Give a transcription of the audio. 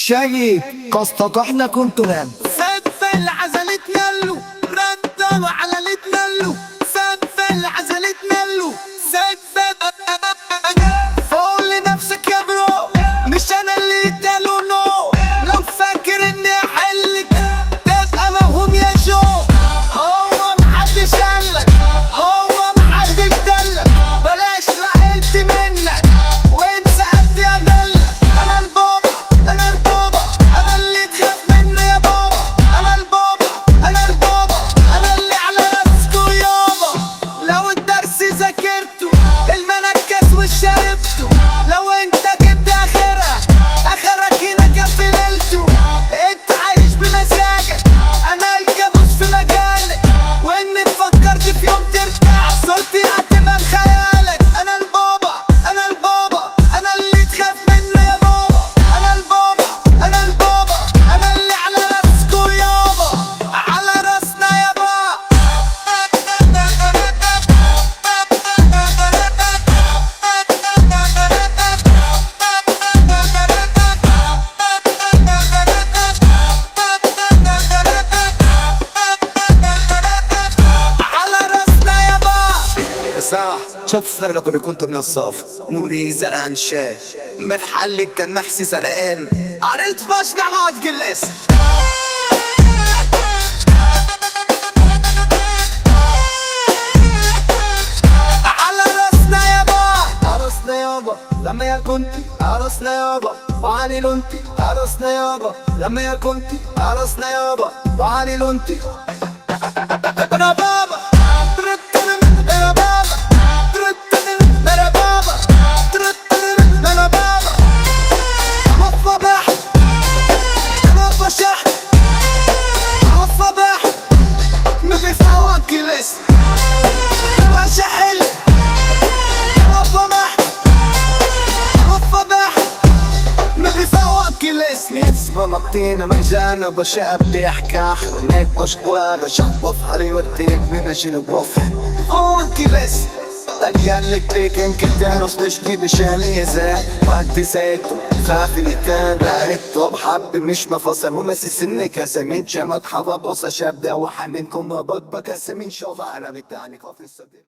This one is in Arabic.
شايف قصتك احنا كنتوا نام سقف عزلتنا له رد وعللتنا له سقف عزلتنا له سقف فوق لنفسك يا برو مش انا اللي اداله نو لو فاكر اني احلك تبقى موهوم يا جو هو محدش قالك هو محدش دلك بلاش رحلت منك وانسى قد يا دلك انا البابا انا البابا انا اللي تخاف منه يا بابا انا البابا انا البابا انا اللي على نفسكو يابا لو الدرس ذاكرته المنكس وشربته لو انت جبت اخرها اخرك هنا كان في ليلته انت عايش بمزاجك انا الكابوس في مجالك وانك فكرت في يوم ترجع صورتي هتبقى بخيالك انا البابا انا البابا انا اللي تخاف منه يا بابا انا البابا انا البابا انا اللي على راسكو يابا على راسنا يابا على راسنا يابا صح شوف فرق اللي كنت من الصف نوري زرقان شاي محلك كان محسي زرقان قريت بشجع ما تجلس على راسنا يابا عرسنا يابا لما يا كنت عرسنا يابا وعلي لونتي عرسنا يابا لما يا كنت عرسنا يابا وعلي لونتي انا بابا انا بابا انا بابا انا بابا الصباح انا بشح الصباح ما بيفوق لسه ماشي حلو الصباح الصباح ما بيفوق لسه اسمه مقطينا مجانا بشاب بيحكاح هناك بشقوا بشقوا في حري وديك بمشي نبوف فوق لسه تلقان لك ليكن كتانوس تشكي بشالي زاد وقت سيتو خافي لكان رأيتو بحب مش مفصل ومسي سنك هسمين جمك حضا بوصة شاب ده وحمينكم مبط بكسمين شوضة عربي تاني كوفي الصديق